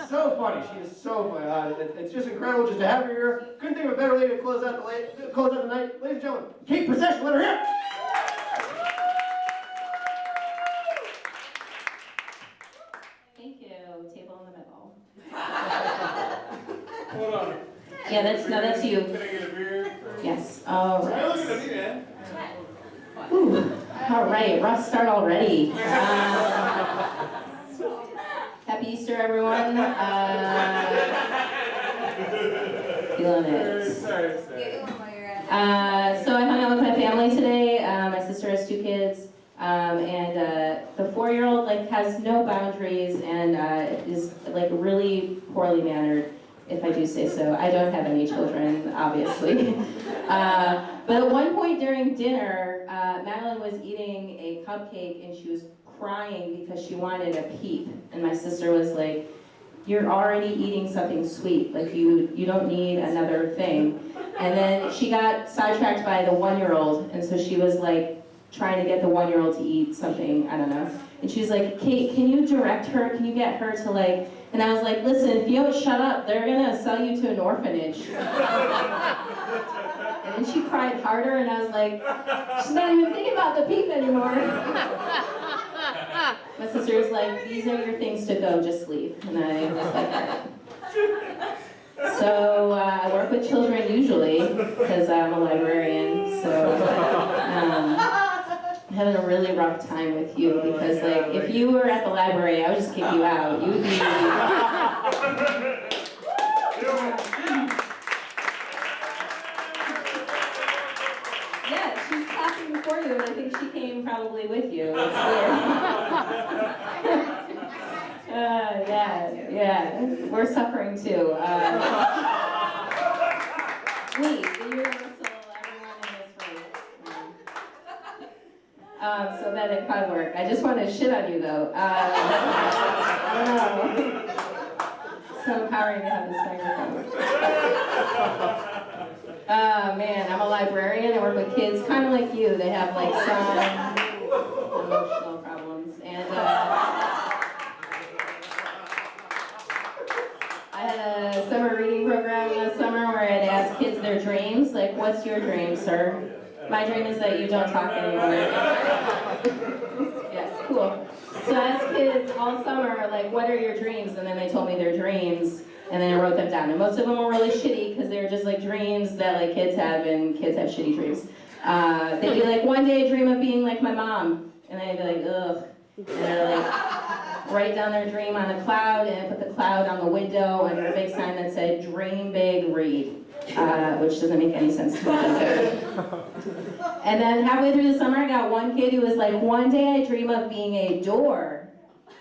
so funny. She is so funny. It's just incredible just to have her here. Couldn't think of a better lady to close out the night. Ladies and gentlemen, Kate Procession, let her hear. Thank you. Table in the middle. Hold on. Yeah, that's you. Can I get a beer? Yes. All Hey, look right. at me, man. Ooh. All right. Rough start already. Happy Easter, everyone. Feeling it. Sorry. So I hung out with my family today. My sister has 2 kids, and the 4-year-old has no boundaries and is really poorly mannered, if I do say so. I don't have any children, obviously. But at one point during dinner, Madeline was eating a cupcake and she was crying because she wanted a peep, and my sister was like, "You're already eating something sweet, you don't need another thing." And then she got sidetracked by the 1-year-old, and so she was trying to get the 1-year-old to eat something, I don't know. And she was like, "Kate, can you direct her? Can you get her to and I was like, "Listen, if you don't shut up, they're gonna sell you to an orphanage." And then she cried harder, and I was like, "She's not even thinking about the peep anymore." My sister was like, "These are your things to go, just leave." And I was like, "All right." So I work with children usually, because I'm a librarian, so I'm having a really rough time with you, because if you were at the library, I would just kick you out. You would be... Yeah, she's clapping before you, and I think she came probably with you. It's weird. Yeah, we're suffering too. We, the universal, everyone in this room. So that it could work. I just want to shit on you though. I don't know. So empowering to have this microphone. Man, I'm a librarian. I work with kids kind of like you. They have some emotional problems. And I had a summer reading program last summer where I'd ask kids their dreams. What's your dream, sir? My dream is that you don't talk anymore. Yes, cool. So I asked kids all summer, what are your dreams? And then they told me their dreams, and then I wrote them down. And most of them were really shitty, because they were just dreams that kids have, and kids have shitty dreams. They'd be one day I dream of being like my mom. And I'd be like, ugh. And they're write down their dream on a cloud, and I put the cloud on the window under a big sign that said, "Dream big, read," which doesn't make any sense to me. And then halfway through the summer, I got one kid who was like, "One day I dream of being a door."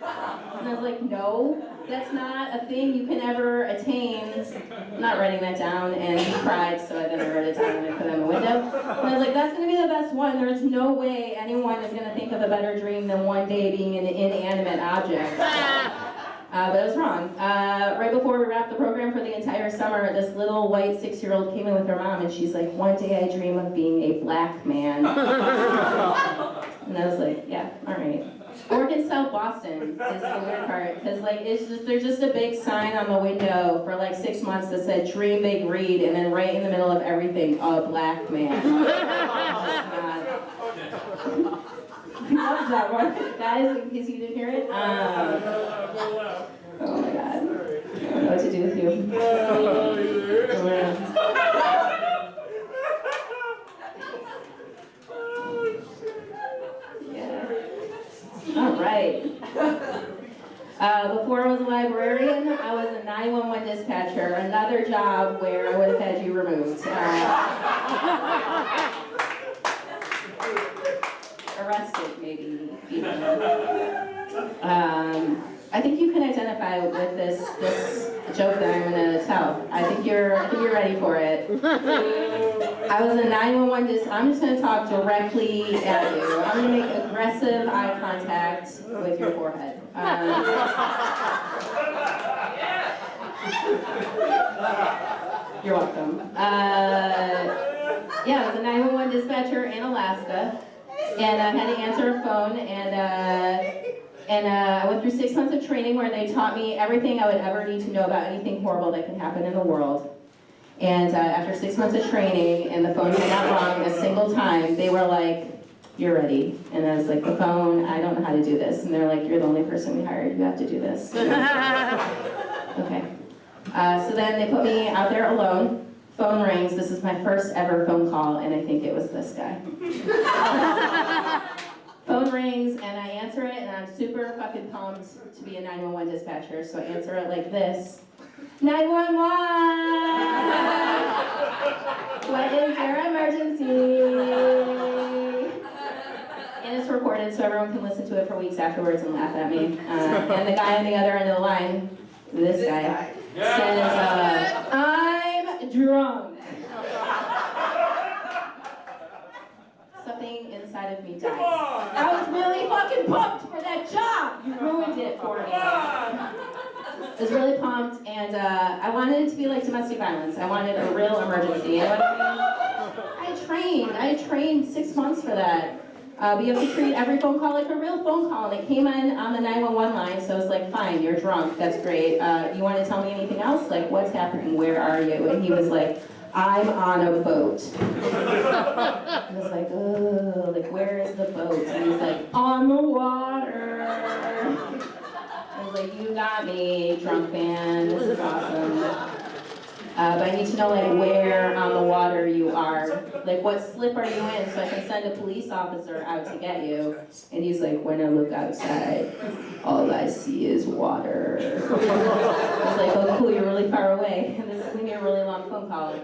And I was like, "No, that's not a thing you can ever attain." I'm not writing that down, and he cried, so then I wrote it down and I put it on the window. And I was like, "That's going to be the best one. There's no way anyone is going to think of a better dream than one day being an inanimate object." But I was wrong. Right before we wrapped the program for the entire summer, this little white 6-year-old came in with her mom, and she's like, "One day I dream of being a black man." And I was like, "Yeah, all right." I work in South Boston is the weird part, because there's just a big sign on the window for 6 months that said "Dream big, read," and then right in the middle of everything, "a black man." I love that one, guys. In case you didn't hear it. Oh my God, I don't know what to do with you. All right. Before I was a librarian, I was a 911 dispatcher, another job where I would have had you removed. Arrested, maybe. I think you can identify with this joke that I'm going to tell. I think you're ready for it. I was a 911 I'm just going to talk directly at you. I'm going to make aggressive eye contact with your forehead. You're welcome. Yeah, I was a 911 dispatcher in Alaska, and I had to answer a phone, and And I went through 6 months of training where they taught me everything I would ever need to know about anything horrible that can happen in the world. And after 6 months of training, and the phone had not rung a single time, they were like, "You're ready." And I was like, "The phone, I don't know how to do this." And they're like, "You're the only person we hired, you have to do this." Okay. So then they put me out there alone. Phone rings. This is my first ever phone call, and I think it was this guy. Phone rings, and I answer it, and I'm super fucking pumped to be a 911 dispatcher, so I answer it like this. 911! What is your emergency? And it's recorded, so everyone can listen to it for weeks afterwards and laugh at me. And the guy on the other end of the line, this guy, says, "I'm drunk." Something inside of me died. I was really fucking pumped for that job. You ruined it for me. I was really pumped, and I wanted it to be like domestic violence. I wanted a real emergency. You know what I mean? I trained 6 months for that. But you have to treat every phone call like a real phone call. And it came in on the 911 line, so I was like, "Fine, you're drunk. That's great. You want to tell me anything else? Like, what's happening? Where are you?" And he was like, "I'm on a boat." I was like, "Oh, like, where is the boat?" And he's like, "On the water." I was like, "You got me, drunk man. This is awesome. But I need to know, like, where on the water you are. Like, what slip are you in so I can send a police officer out to get you?" And he's like, "When I look outside, all I see is water." I was like, "Oh, cool, you're really far away." And this is going to be a really long phone call.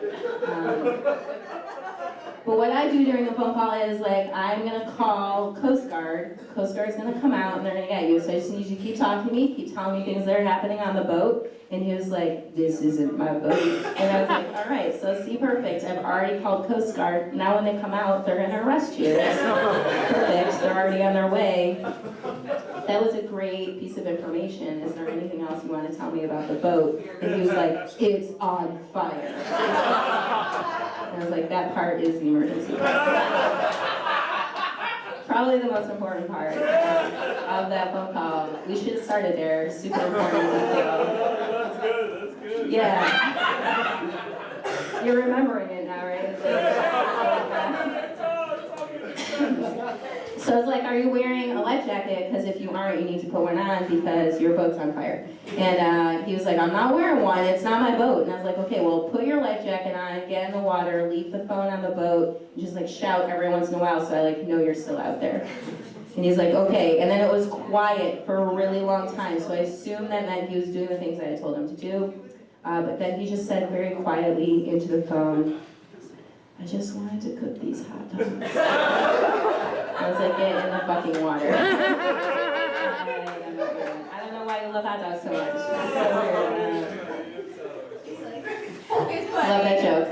But what I do during the phone call is, like, I'm going to call Coast Guard. Coast Guard's going to come out, and they're going to get you. So I just need you to keep talking to me, keep telling me things that are happening on the boat. And he was like, "This isn't my boat." And I was like, "All right, so see, perfect. I've already called Coast Guard. Now when they come out, they're going to arrest you." Perfect. They're already on their way. That was a great piece of information. Is there anything else you want to tell me about the boat? And he was like, "It's on fire." And I was like, that part is the emergency part. Probably the most important part of that phone call. We should have started there. Super important detail. That's good. Yeah. You're remembering it now, right? So it's like, "Are you wearing a life jacket? Because if you aren't, you need to put one on because your boat's on fire." And he was like, "I'm not wearing one. It's not my boat." And I was like, "Okay, well, put your life jacket on, get in the water, leave the phone on the boat, and just like shout every once in a while so I like know you're still out there." And he's like, "Okay." And then it was quiet for a really long time, so I assumed that meant he was doing the things I had told him to do. But then he just said very quietly into the phone, "I just wanted to cook these hot dogs." I was like, "Get in the fucking water." I don't know why you love hot dogs so much. It's so weird. Love that joke.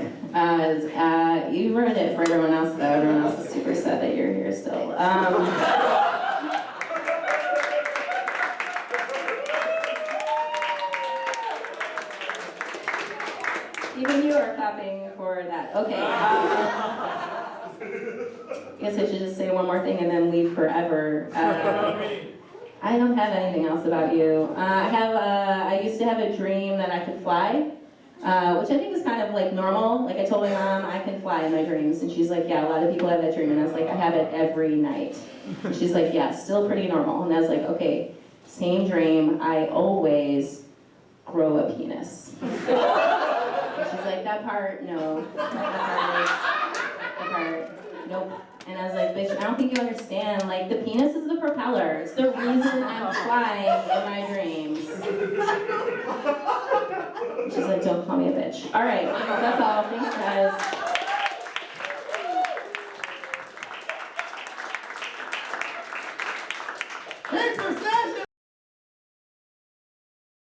You ruined it for everyone else, though. Everyone else is super sad that you're here still. Even you are clapping for that. Okay. I guess I should just say one more thing and then leave forever. I don't have anything else about you. I used to have a dream that I could fly, which I think is kind of like normal. Like I told my mom, I can fly in my dreams, and she's like, "Yeah, a lot of people have that dream." And I was like, "I have it every night." And she's like, "Yeah, still pretty normal." And I was like, "Okay, same dream. I always grow a penis." And she's like, "That part, no. That part, nope." And I was like, "Bitch, I don't think you understand. Like, the penis is the propeller. It's the reason I'm flying in my dreams." She's like, "Don't call me a bitch." All right, that's all. Thanks, guys.